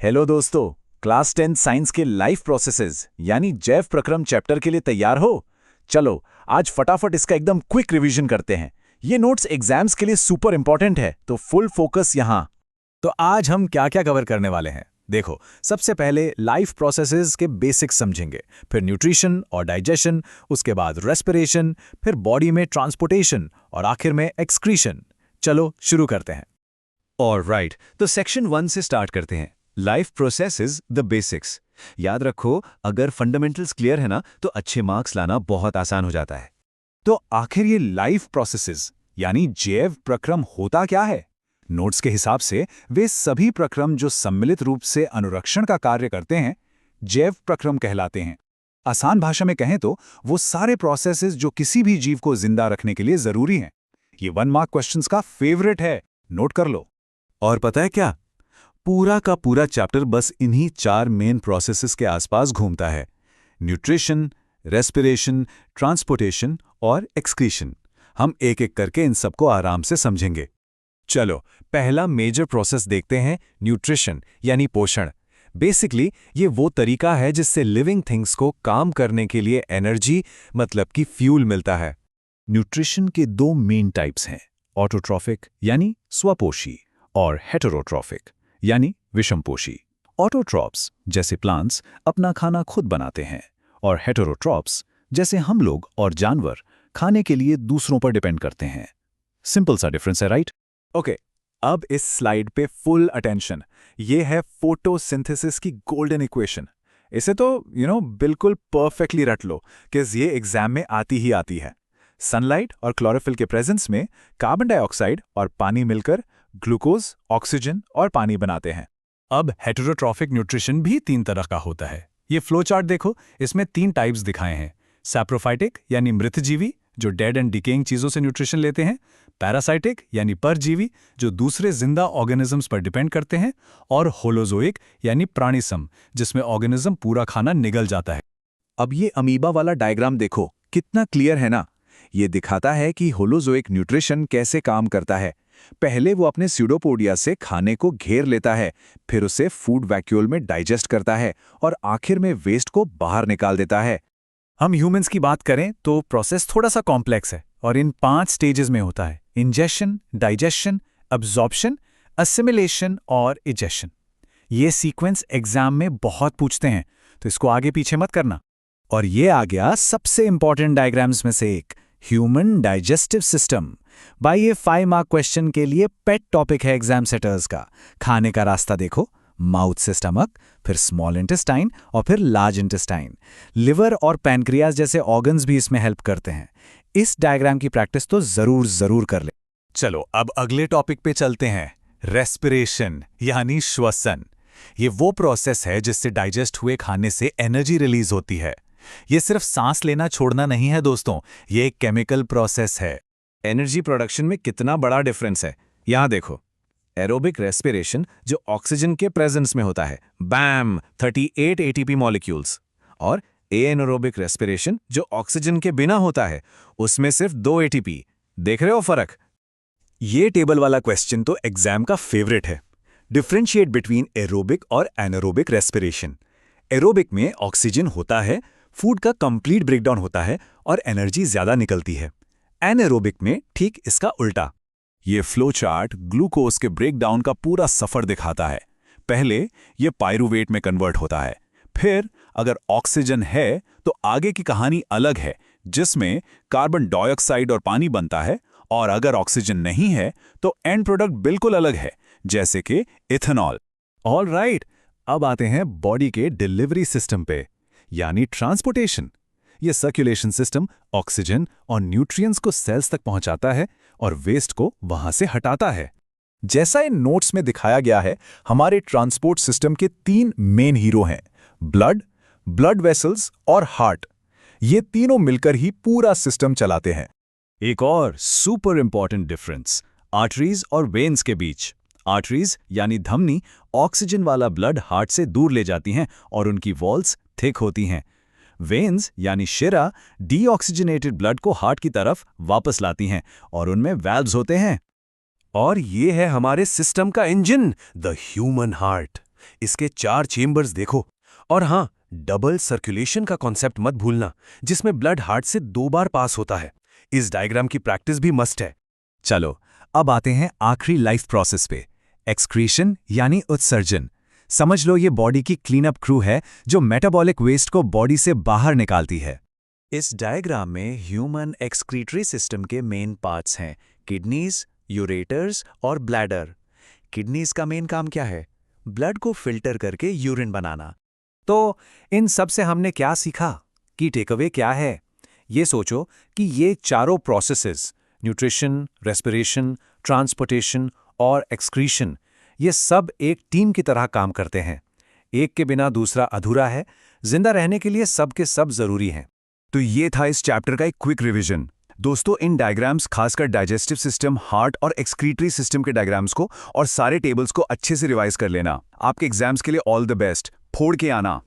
Hello दोस्तों, class 10 science के life processes यानी जैव प्रक्रम चैप्टर के लिए तैयार हो? चलो आज फटाफट इसका एकदम क्विक रिवीजन करते हैं। ये नोट्स एग्जाम्स के लिए सुपर इंपॉर्टेंट है, तो फुल फोकस यहाँ। तो आज हम क्या क्या कवर करने वाले हैं? देखो, सबसे पहले लाइफ प्रोसेसेस के बेसिक्स समझेंगे, फिर न्यूट्रिशन और डाइजेशन, उसके बाद रेस्पिरेशन, फिर बॉडी में ट्रांसपोर्टेशन और आखिर में एक्सक्रीशन। चलो शुरू करते हैं। ऑलराइट, तो सेक्शन 1 से स्टार्ट करते हैं। Life processes the basics. याद रखो, अगर फंडामेंटल्स क्लियर है ना तो अच्छे मार्क्स लाना बहुत आसान हो जाता है। तो आखिर ये लाइफ प्रोसेसेस यानी जैव प्रक्रम होता क्या है? नोट्स के हिसाब से वे सभी प्रक्रम जो सम्मिलित रूप से अनुरक्षण का कार्य करते हैं, जैव प्रक्रम कहलाते हैं। आसान भाषा में कहें तो वो सारे प्रोसेसेस जो किसी भी जीव को जिंदा रखने के लिए जरूरी हैं। ये 1 मार्क क्वेश्चंस का फेवरेट है, नोट कर लो। और पता है क्या, पूरा का पूरा चैप्टर बस इन्हीं 4 मेन प्रोसेसेस के आसपास घूमता है: न्यूट्रिशन, रेस्पिरेशन, ट्रांसपोर्टेशन और एक्सक्रीशन। हम एक एक करके इन सबको आराम से समझेंगे। चलो पहला मेजर प्रोसेस देखते हैं, न्यूट्रिशन यानी पोषण। बेसिकली ये वो तरीका है जिससे लिविंग थिंग्स को काम करने के लिए एनर्जी मतलब कि फ्यूल मिलता है। न्यूट्रिशन के 2 मेन टाइप्स हैं, ऑटोट्रॉफिक यानी स्वपोषी और हेटेरोट्रॉफिक यानी विषमपोषी। ऑटोट्रॉप्स जैसे प्लांट्स अपना खाना खुद बनाते हैं और हेटेरोट्रॉप्स जैसे हम लोग और जानवर खाने के लिए दूसरों पर डिपेंड करते हैं। सिंपल सा डिफरेंस है, राइट? ओके, अब इस स्लाइड पे फुल अटेंशन। ये है फोटोसिंथेसिस की गोल्डन इक्वेशन। इसे तो बिल्कुल परफेक्टली रट लो कि ये एग्जाम में आती ही आती है। सनलाइट और क्लोरोफिल के प्रेजेंस में कार्बन डाइऑक्साइड और पानी मिलकर ग्लूकोज, ऑक्सीजन और पानी बनाते हैं। अब हेटेरोट्रॉफिक न्यूट्रिशन भी 3 तरह का होता है। ये फ्लो चार्ट देखो, इसमें 3 टाइप्स दिखाए हैं। सैप्रोफाइटिक यानी मृतजीवी जो डेड एंड डिकेइंग चीजों से न्यूट्रिशन लेते हैं, पैरासाइटिक यानी परजीवी जो दूसरे जिंदा ऑर्गेनिजम्स पर डिपेंड करते हैं, और होलोजोइक यानी प्राणीसम जिसमें ऑर्गेनिज्म पूरा खाना निगल जाता है। अब ये अमीबा वाला डायग्राम देखो, कितना क्लियर है ना। ये दिखाता है कि होलोजोइक न्यूट्रिशन कैसे काम करता है। पहले वो अपने स्यूडोपोडिया से खाने को घेर लेता है, फिर उसे फूड वैक्यूल में डाइजेस्ट करता है और आखिर में वेस्ट को बाहर निकाल देता है। हम ह्यूमंस की बात करें तो प्रोसेस थोड़ा सा कॉम्प्लेक्स है और इन 5 स्टेजेस में होता है: इंजेशन, डाइजेशन, अब्जॉर्प्शन, असिमिलेशन और इजेशन। ये सीक्वेंस एग्जाम में बहुत पूछते हैं, तो इसको आगे पीछे मत करना। और ये आ गया सबसे इंपॉर्टेंट डायग्राम्स में से एक, ह्यूमन डाइजेस्टिव सिस्टम। भाई ये 5 मार्क क्वेश्चन के लिए पेट टॉपिक है एग्जाम सेटर्स का। खाने का रास्ता देखो, माउथ से स्टमक, फिर स्मॉल इंटेस्टाइन और फिर लार्ज इंटेस्टाइन। लिवर और पैनक्रियाज जैसे ऑर्गन्स भी इसमें हेल्प करते हैं। इस डायग्राम की प्रैक्टिस तो जरूर कर ले। चलो अब अगले टॉपिक पे चलते हैं, रेस्पिरेशन यानी श्वसन। ये वो प्रोसेस है जिससे डाइजेस्ट हुए खाने से एनर्जी रिलीज होती है। ये सिर्फ सांस लेना छोड़ना नहीं है दोस्तों, ये एक केमिकल प्रोसेस है। एनर्जी प्रोडक्शन में कितना बड़ा डिफरेंस है, यहाँ देखो। एरोबिक रेस्पिरेशन जो ऑक्सीजन के प्रेजेंस में होता है, बैम 38 एटीपी मॉलिक्यूल्स, और एएनारोबिक रेस्पिरेशन जो ऑक्सीजन के बिना होता है, उसमें सिर्फ 2 एटीपी। देख रहे हो फर्क? ये टेबल वाला क्वेश्चन तो एग्जाम का फेवरेट है। डिफरेंशिएट बिटवीन एरोबिक और एनारोबिक रेस्पिरेशन। एरोबिक में ऑक्सीजन होता है, फूड का कंप्लीट ब्रेकडाउन होता है और एनर्जी ज्यादा निकलती है। एनारोबिक में ठीक इसका उल्टा। ये फ्लो चार्ट ग्लूकोज के ब्रेकडाउन का पूरा सफर दिखाता है। पहले ये पायरूवेट में कन्वर्ट होता है, फिर अगर ऑक्सीजन है तो आगे की कहानी अलग है, जिसमें कार्बन डाइऑक्साइड और पानी बनता है, और अगर ऑक्सीजन नहीं है तो एंड प्रोडक्ट बिल्कुल अलग है, जैसे कि इथेनॉल। ऑलराइट, अब आते हैं बॉडी के डिलीवरी सिस्टम पे, यानी ट्रांसपोर्टेशन। ये सर्कुलेशन सिस्टम ऑक्सीजन और न्यूट्रिएंट्स को सेल्स तक पहुंचाता है और वेस्ट को वहां से हटाता है। जैसा इन नोट्स में दिखाया गया है, हमारे ट्रांसपोर्ट सिस्टम के 3 मेन हीरो हैं, ब्लड वेसल्स और हार्ट। ये तीनों मिलकर ही पूरा सिस्टम चलाते हैं। एक और सुपर इंपॉर्टेंट डिफरेंस आर्टरीज और वेन्स के बीच। आर्टरीज यानी धमनी ऑक्सीजन वाला ब्लड हार्ट से दूर ले जाती हैं और उनकी वॉल्स थिक होती हैं। वेन्स यानी शिरा डीऑक्सीजनेटेड ब्लड को हार्ट की तरफ वापस लाती हैं और उनमें वैल्व्स होते हैं। और ये है हमारे सिस्टम का इंजन, द ह्यूमन हार्ट। इसके 4 चेम्बर्स देखो। और हाँ, डबल सर्कुलेशन का कॉन्सेप्ट मत भूलना, जिसमें ब्लड हार्ट से 2 बार पास होता है। इस डायग्राम की प्रैक्टिस भी मस्ट है। चलो अब आते हैं आखिरी लाइफ प्रोसेस पे, एक्सक्रीशन यानी उत्सर्जन। समझ लो ये बॉडी की क्लीनअप क्रू है जो मेटाबॉलिक वेस्ट को बॉडी से बाहर निकालती है। इस डायग्राम में ह्यूमन एक्सक्रीटरी सिस्टम के मेन पार्ट्स हैं किडनीज, यूरेटर्स और ब्लैडर। किडनीज का मेन काम क्या है? ब्लड को फिल्टर करके यूरिन बनाना। तो इन सब से हमने क्या सीखा? की टेकअवे क्या है? ये सोचो कि ये चारों प्रोसेसेस, न्यूट्रिशन, रेस्पिरेशन, ट्रांसपोर्टेशन और एक्सक्रीशन, ये सब एक टीम की तरह काम करते हैं। एक के बिना दूसरा अधूरा है। जिंदा रहने के लिए सब के सब जरूरी हैं। तो ये था इस चैप्टर का एक क्विक रिवीजन। दोस्तों, इन डायग्राम्स, खासकर डाइजेस्टिव सिस्टम, हार्ट और एक्सक्रीटरी सिस्टम के डायग्राम्स को और सारे टेबल्स को अच्छे से रिवाइज कर लेना। आपके एग्जाम्स के लिए ऑल द बेस्ट। फोड़ के आना।